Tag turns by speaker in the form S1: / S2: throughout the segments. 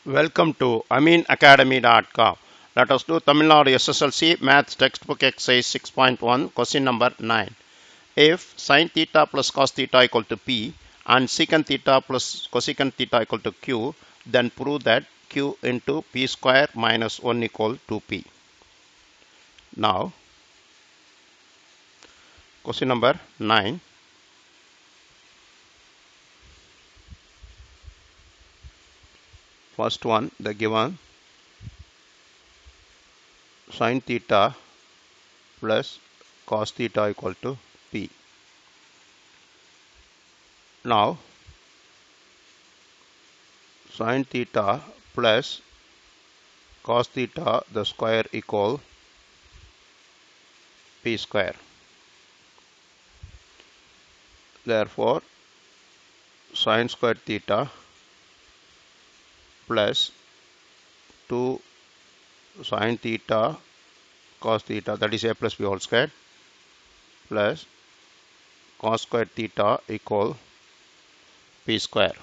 S1: Welcome to AmeenAcademy.com. Let us do Tamil Nadu SSLC Maths Textbook Exercise 6.1, question number 9. If sin theta plus cos theta equal to P and secant theta plus cosecant theta equal to Q, then prove that Q into P square minus 1 equal to P. Now, question number 9. First one, the given sin theta plus cos theta equal to P. Now, sin theta plus cos theta the square equal P square. Therefore, sin square theta plus 2 sin theta cos theta, that is a plus b whole square, plus cos square theta equal p square.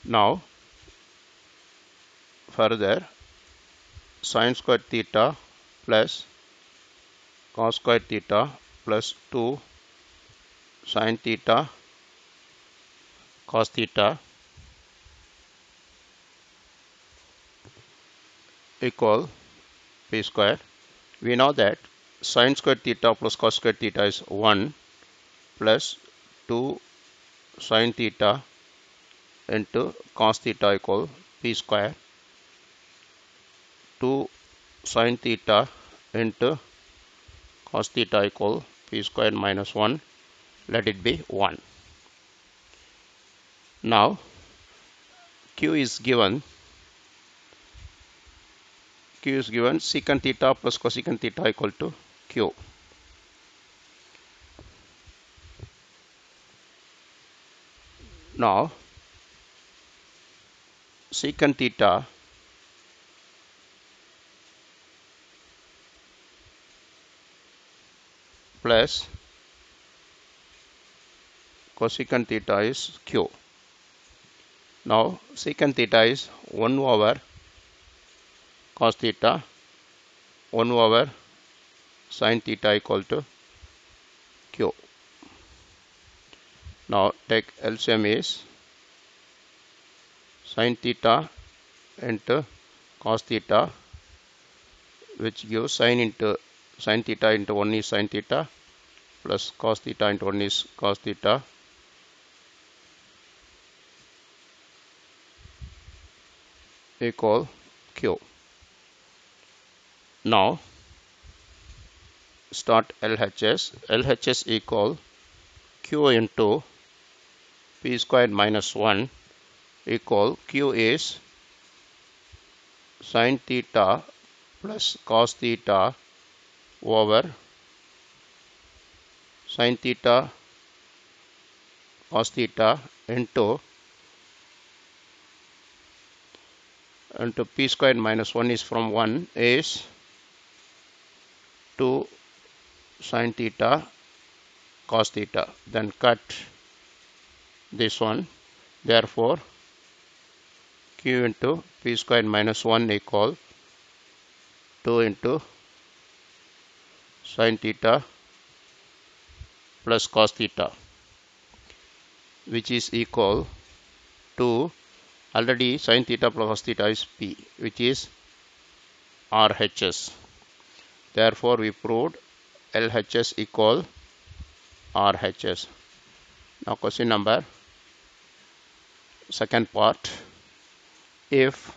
S1: Now, further, sin square theta plus cos square theta plus 2 sin theta cos theta equal p square. We know that sin square theta plus cos square theta is 1 plus 2 sin theta into cos theta equal p square. 2 sin theta into cos theta equal p square minus 1. Let it be 1. Now, Q is given secant theta plus cosecant theta equal to Q. Now, secant theta plus cosecant theta is Q. Now, secant theta is 1 over cos theta, 1 over sin theta equal to Q. Now, take LCM is sin theta into cos theta, which gives sin theta into 1 is sin theta plus cos theta into 1 is cos theta equal Q. Now, start LHS. LHS equal Q into P squared minus 1 equal Q is sin theta plus cos theta over sin theta cos theta into P squared minus 1 is from 1 is 2 sin theta cos theta. Then cut this one. Therefore, Q into P squared minus 1 equal 2 into sin theta plus cos theta, which is equal to already sin theta plus cos theta is P, which is RHS. Therefore, we proved LHS equal RHS. Now, question number second part. If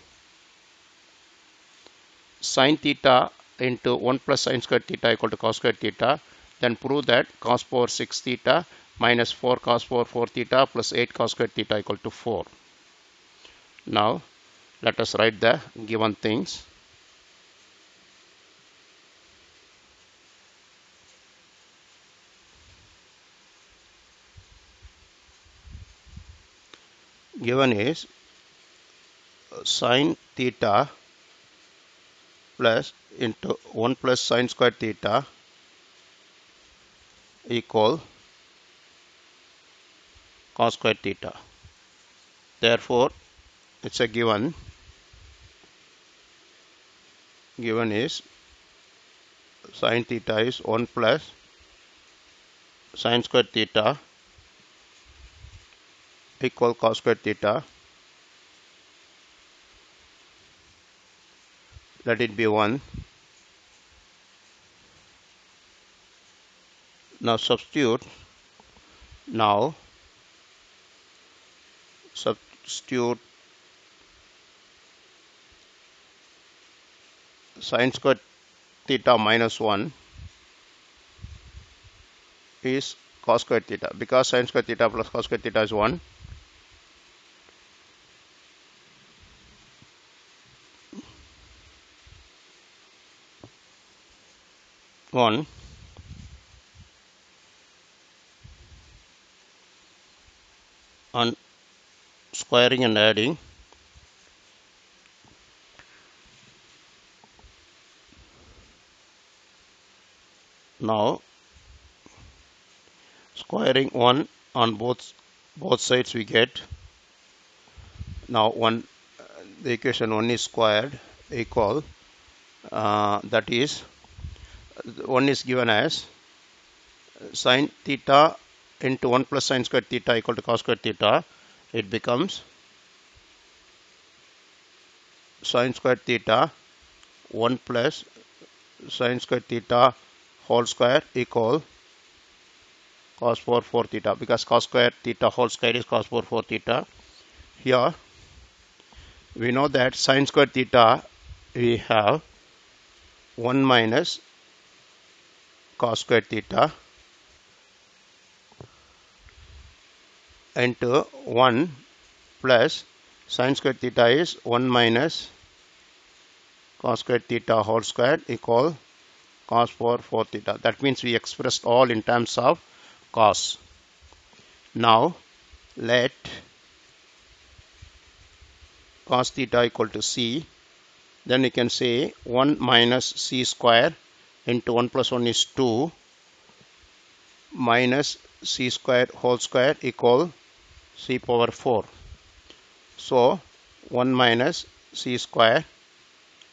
S1: sin theta into 1 plus sin square theta equal to cos square theta, then prove that cos power 6 theta minus 4 cos power 4 theta plus 8 cos square theta equal to 4. Now, let us write the given things. Given is sin theta plus into 1 plus sin square theta equal cos square theta. Therefore, it's a given is sin theta is 1 plus sin square theta equal cos square theta. Let it be 1. Now substitute sin square theta minus 1 is cos square theta, because sin square theta plus cos square theta is 1. On squaring and adding, now squaring 1 on both sides we get, now the equation 1 is squared equal, that is 1 is given as sin theta into 1 plus sin square theta equal to cos square theta. It becomes sin square theta 1 plus sin square theta whole square equal cos 4 theta, because cos square theta whole square is cos 4 theta. Here we know that sin square theta we have 1 minus cos square theta into 1 plus sin square theta is 1 minus cos square theta whole square equal cos 4 theta. That means we expressed all in terms of cos. Now let cos theta equal to c. Then we can say 1 minus c square into 1 plus 1 is 2 minus c square whole square equal c power 4. So 1 minus c square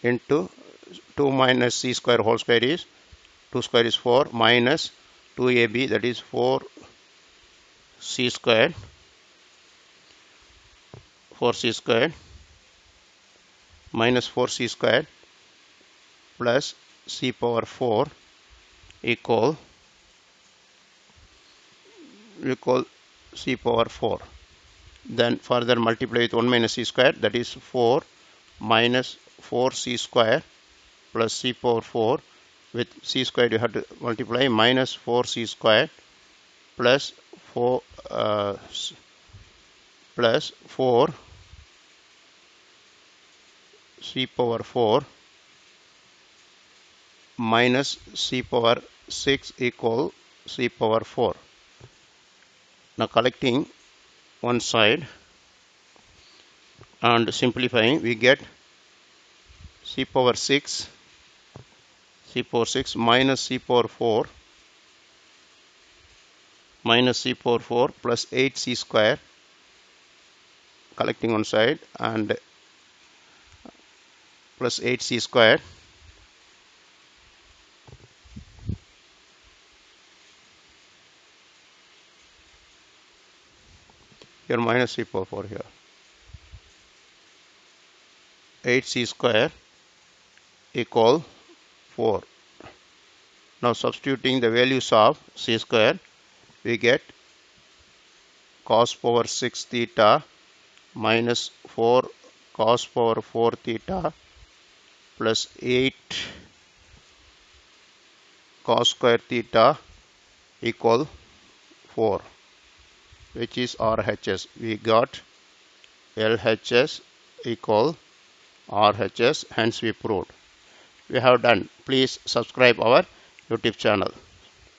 S1: into 2 minus c square whole square is 2 square is 4 minus 2ab, that is 4c square minus 4c square plus c power 4 equal c power 4. Then further multiply with 1 minus c square, that is 4 minus 4c square plus c power 4. With c square you have to multiply, minus 4c square plus 4 c power 4 minus c power 6 equal c power 4. Now collecting one side and simplifying, we get c power 6 minus c power 4 plus 8c square, collecting one side, and plus 8c square here, minus c power 4 here, 8c square equal 4. Now substituting the values of c square, we get cos power 6 theta minus 4 cos power 4 theta plus 8 cos square theta equal 4, which is RHS. We got LHS equal RHS, hence we proved. We have done. Please subscribe our YouTube channel.